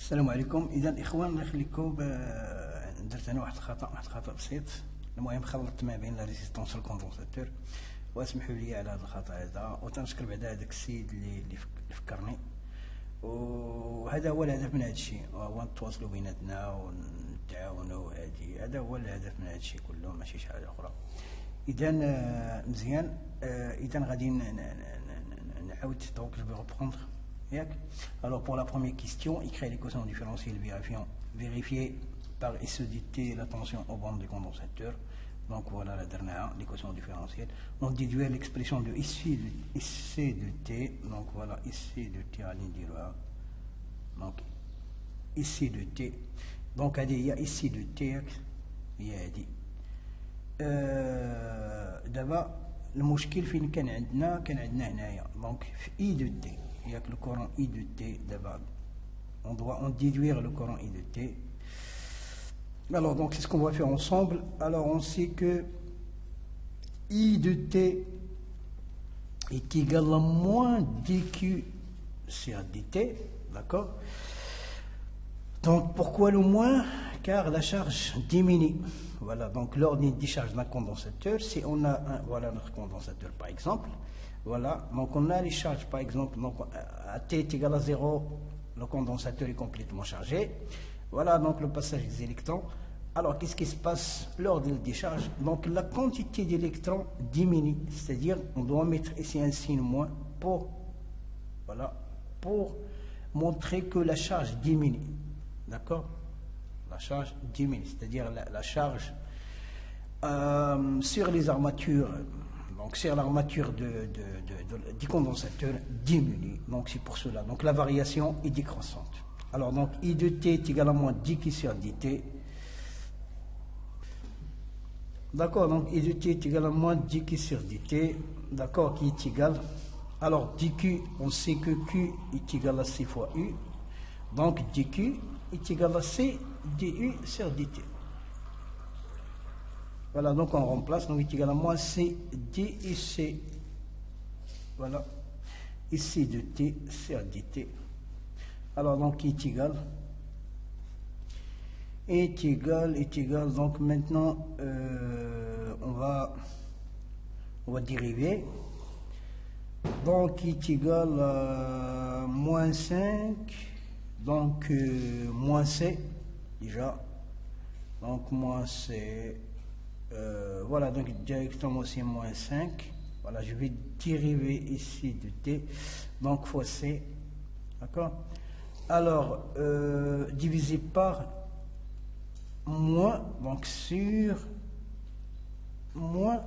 السلام عليكم. اذا الاخوان الله يخليكم، درت انا واحد الخطا بسيط. المهم خلطت ما بين لا ريزيستونس والكوندونساتور، واسمحوا لي على هذا الخطا هذا، وتنشكر بعدا هذاك السيد اللي فكرني. وهذا هو الهدف من هذا الشيء، هو نتواصلوا بيناتنا ونتعاونوا. هذا هو الهدف من هذا الشيء كله، ماشي شي حاجه اخرى. اذا مزيان. اذا غادي نعاود دونك جو vais reprendre. Alors pour la première question, il crée l'équation différentielle vérifiée par SE du T la tension aux bandes du condensateur. Donc voilà la dernière, l'équation différentielle. On déduit l'expression de ici de T. Donc voilà ici de T à l'individuel. Donc ici de T. Donc il y a ici de T. Il y a dit. D'abord le مشكل فين كان عندنا هنايا. Donc I de T. Il y a que le courant I de T d'abord. On doit en déduire le courant I de T. Alors donc c'est ce qu'on va faire ensemble. Alors on sait que I de T est égal à moins dQ sur dt, d'accord. Donc pourquoi le moins? Car la charge diminue. Voilà, donc l'ordre de décharge d'un condensateur, si on a voilà notre condensateur par exemple. Voilà, donc on a les charges par exemple, donc à T est égal à 0, le condensateur est complètement chargé. Voilà donc le passage des électrons. Alors qu'est-ce qui se passe lors de la décharge? Donc la quantité d'électrons diminue, c'est-à-dire on doit mettre ici un signe moins pour, voilà, pour montrer que la charge diminue. D'accord? La charge diminue, c'est-à-dire la charge sur les armatures. Donc sur l'armature du condensateur diminue, donc c'est pour cela. Donc la variation est décroissante. Alors donc I de T est égal à moins dQ sur dt. D'accord, donc I de T est égal à moins dQ sur dt. D'accord, qui est égal. Alors dQ, on sait que Q est égal à C fois U. Donc dQ est égal à C du sur dt. Voilà, donc on remplace, donc est égal à moins C DIC. Voilà, ici de T sur dt. Alors donc est égal, donc maintenant on va dériver. Donc est égal à moins 5, donc moins C déjà, donc moins C. Voilà, donc directement c'est moins 5. Voilà, je vais dériver ici de T, donc fois C. D'accord. Alors divisé par moins, donc sur moins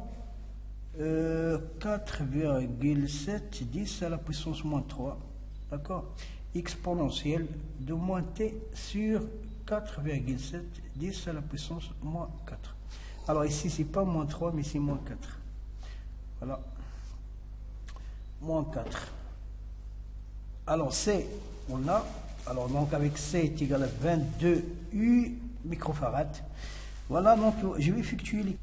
4,7 10 à la puissance moins 3. D'accord. Exponentielle de moins T sur 4,7 10 à la puissance moins 4. Alors ici c'est pas moins 3 mais c'est moins 4. Voilà, moins 4. Alors C on a, alors donc avec C est égal à 22 U microfarad. Voilà, donc je vais effectuer les...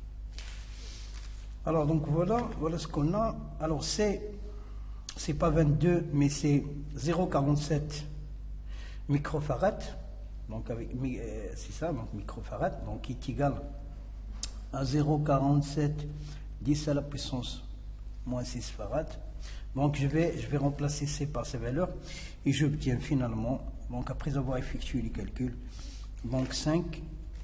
Alors donc voilà ce qu'on a. Alors C c'est pas 22 mais c'est 0,47 microfarad. Donc avec c'est ça, donc microfarad, donc qui est égal à 0,47 10 à la puissance moins 6 farad. Donc je vais remplacer C par ces valeurs et j'obtiens finalement, donc après avoir effectué les calculs, donc 5,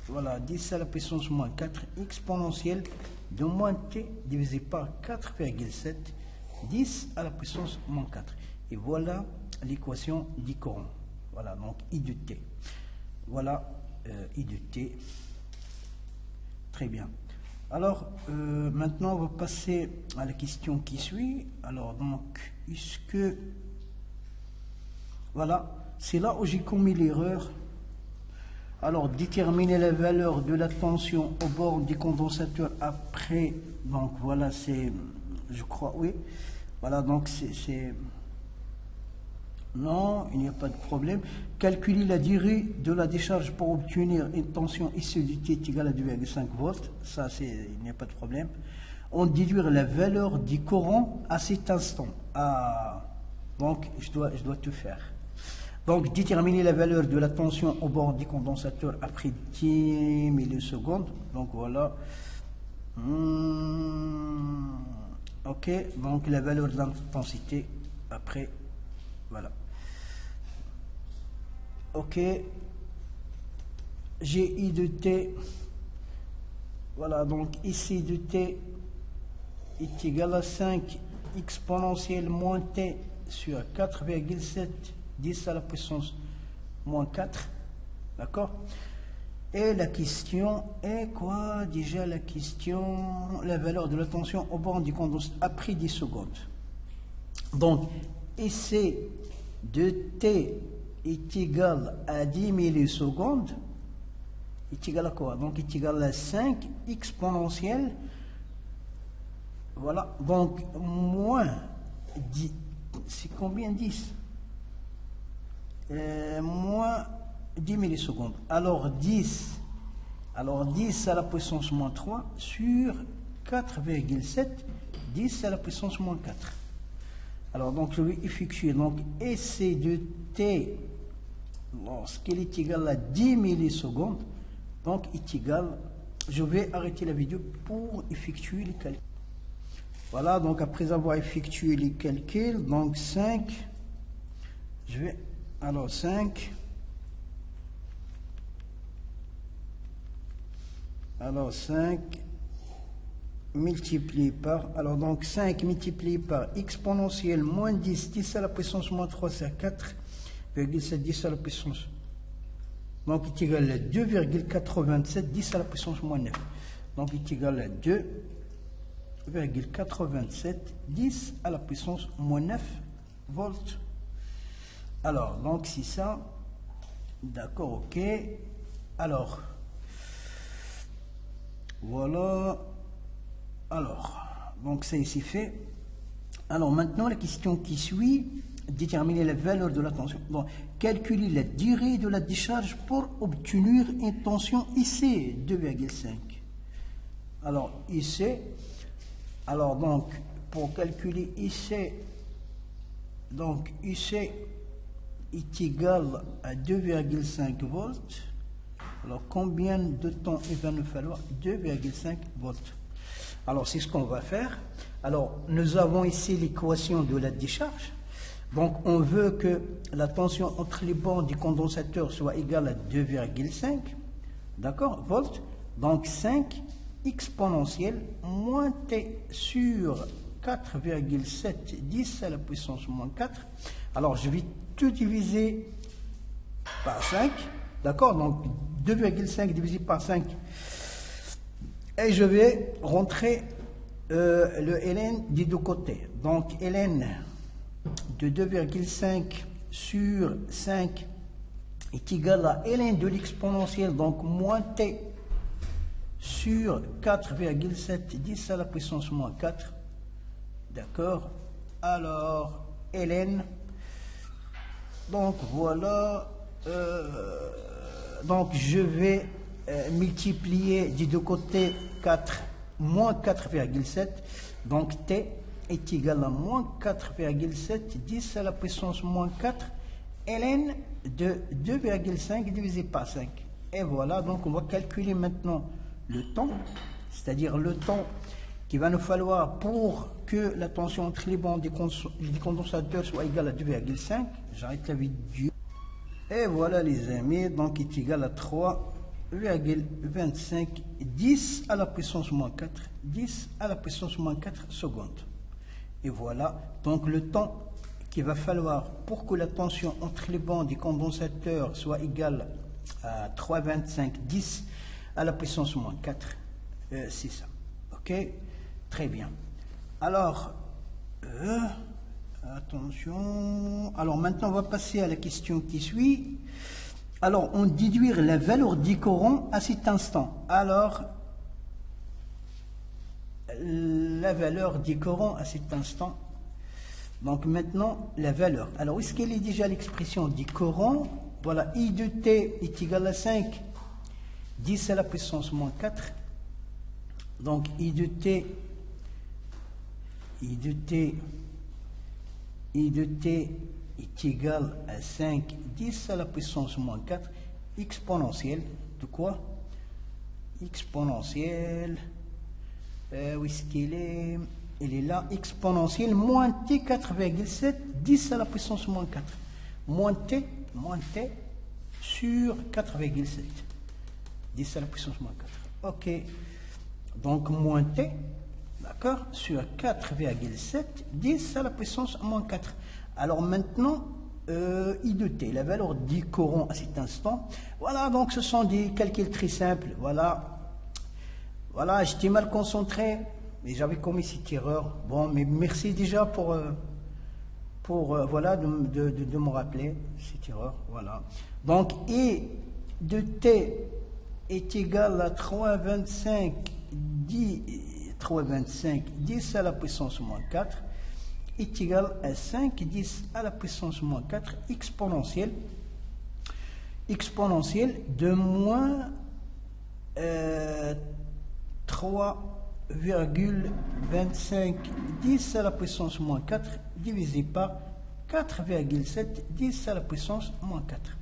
voilà, 10 à la puissance moins 4 exponentielle de moins T divisé par 4,7 10 à la puissance moins 4. Et voilà l'équation du courant. Voilà, donc I de T. Voilà I de T. Très bien. Alors maintenant on va passer à la question qui suit. Alors donc est-ce que, voilà, c'est là où j'ai commis l'erreur. Alors déterminer la valeur de la tension au bord du condensateur après, donc voilà, c'est, je crois, oui, voilà, donc c'est non, il n'y a pas de problème. Calculer la durée de la décharge pour obtenir une tension issue du T égale à 2,5 volts. Ça, il n'y a pas de problème. On déduire la valeur du courant à cet instant. Ah, donc, je dois tout faire. Donc, déterminer la valeur de la tension au bord du condensateur après 10 millisecondes. Donc, voilà. Ok, donc la valeur de l'intensité après. Voilà. Ok. J'ai I de T. Voilà, donc ici de T est égal à 5 exponentielle moins T sur 4,7 10 à la puissance moins 4. D'accord? Et la question est quoi? Déjà la question, la valeur de la tension au bord du condensateur après 10 secondes. Donc, ici de T est égal à 10 millisecondes. Est égal à quoi? Donc, est égal à 5 exponentielle. Voilà. Donc, moins 10. C'est combien 10? Moins 10 millisecondes. Alors 10 à la puissance moins 3 sur 4,7 10 à la puissance moins 4. Alors donc je vais effectuer donc essai de T lorsqu'il est égal à 10 millisecondes. Donc est égal, je vais arrêter la vidéo pour effectuer les calculs. Voilà, donc après avoir effectué les calculs, donc 5, je vais, alors 5, alors 5 multiplié par, alors donc 5 multiplié par exponentielle moins 10, 10 à la puissance moins 3, c'est 4,7 10 à la puissance. Donc il est égal à 2,87 10 à la puissance moins 9. Donc il est égal à 2,87 10 à la puissance moins 9 volts. Alors, donc c'est ça. D'accord, ok. Alors, voilà. Alors, donc c'est ici fait. Alors maintenant, la question qui suit, déterminer la valeur de la tension. Donc, calculer la durée de la décharge pour obtenir une tension IC 2,5. Alors, IC, alors donc, pour calculer IC, donc IC est égal à 2,5 volts. Alors, combien de temps il va nous falloir? 2,5 volts. Alors, c'est ce qu'on va faire. Alors, nous avons ici l'équation de la décharge. Donc, on veut que la tension entre les bords du condensateur soit égale à 2,5, d'accord, volts. Donc, 5 exponentielle moins T sur 4,7 10 à la puissance moins 4. Alors, je vais tout diviser par 5, d'accord, donc 2,5 divisé par 5. Et je vais rentrer le ln des deux côtés. Donc, ln de 2,5 sur 5 est égal à ln de l'exponentielle, donc moins t sur 4,7 10 à la puissance moins 4. D'accord? Alors, ln, donc voilà, donc je vais multiplier des deux côtés 4 moins 4,7, donc t est égal à moins 4,7 10 à la puissance moins 4 ln de 2,5 divisé par 5. Et voilà, donc on va calculer maintenant le temps, c'est-à-dire le temps qu'il va nous falloir pour que la tension entre les bancs des condensateurs soit égale à 2,5. J'arrête la vidéo. Et voilà les amis, donc il est égal à 3,25 10 à la puissance moins 4, 10 à la puissance moins 4 secondes. Et voilà, donc le temps qu'il va falloir pour que la tension entre les bancs des condensateurs soit égale à 3,25 10 à la puissance moins 4. C'est ça. Ok? Très bien. Alors, attention. Alors maintenant, on va passer à la question qui suit. Alors, on déduire la valeur du courant à cet instant. Alors, la valeur du courant à cet instant. Donc maintenant, la valeur. Alors, est-ce qu'elle est déjà l'expression du courant? Voilà, I de T est égal à 5, 10 à la puissance moins 4. Donc, I de T est égal à 5, 10 à la puissance moins 4, exponentielle de quoi? Exponentielle, où est-ce qu'il est? Il est là, exponentielle moins t 4,7, 10 à la puissance moins 4. Moins t sur 4,7. 10 à la puissance moins 4. Ok. Donc moins t, d'accord, sur 4,7, 10 à la puissance moins 4. Alors maintenant, I de t, la valeur du courant à cet instant. Voilà, donc ce sont des calculs très simples. Voilà, j'étais mal concentré, mais j'avais commis cette erreur. Bon, mais merci déjà pour voilà, de me rappeler cette erreur. Voilà. Donc, I de t est égal à 3,25 10 à la puissance moins 4 est égal à 5 10 à la puissance moins 4 exponentielle de moins 3,25 10 à la puissance moins 4 divisé par 4,7 10 à la puissance moins 4.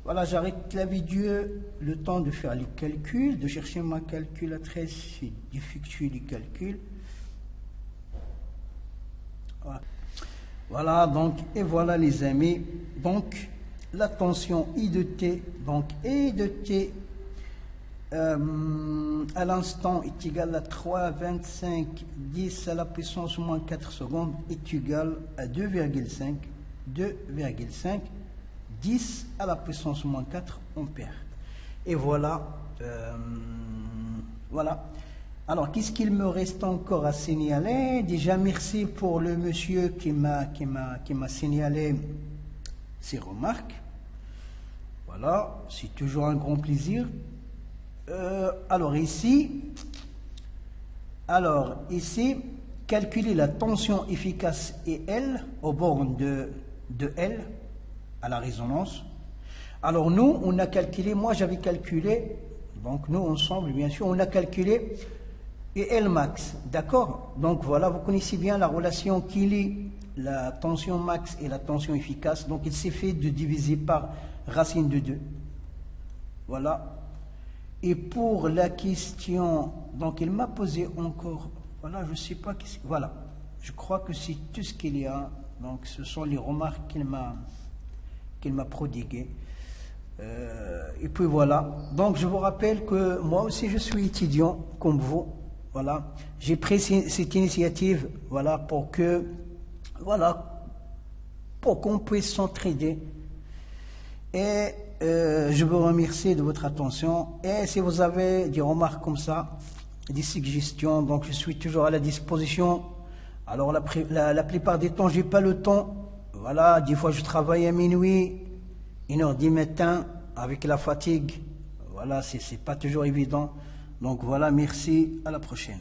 Voilà, j'arrête la vidéo, le temps de faire les calculs, de chercher ma calculatrice et d'effectuer les calculs. Voilà, donc, et voilà les amis, donc, la tension I de T, donc, I de T, à l'instant est égal à 3,25 10 à la puissance moins 4 secondes est égal à 2,5 10 à la puissance moins 4 ampères. Et voilà, voilà. Alors, qu'est-ce qu'il me reste encore à signaler? Déjà, merci pour le monsieur qui m'a signalé ses remarques. Voilà, c'est toujours un grand plaisir. Alors ici, calculer la tension efficace et L aux bornes de L à la résonance. Alors nous, on a calculé, moi j'avais calculé, donc nous ensemble bien sûr, on a calculé et L max, d'accord? Donc voilà, vous connaissez bien la relation qui lie la tension max et la tension efficace, donc il s'est fait de diviser par racine de 2. Voilà. Et pour la question, donc il m'a posé encore, voilà, je ne sais pas, voilà, je crois que c'est tout ce qu'il y a, donc ce sont les remarques qu'il m'a prodiguées. Et puis voilà, donc je vous rappelle que moi aussi je suis étudiant comme vous, voilà, j'ai pris cette initiative, voilà, pour qu'on puisse s'entraider. Et je vous remercie de votre attention. Et si vous avez des remarques comme ça, des suggestions, donc je suis toujours à la disposition. Alors la plupart des temps, j'ai pas le temps. Voilà, des fois je travaille à minuit, 1h du matin, avec la fatigue. Voilà, c'est pas toujours évident. Donc voilà, merci, à la prochaine.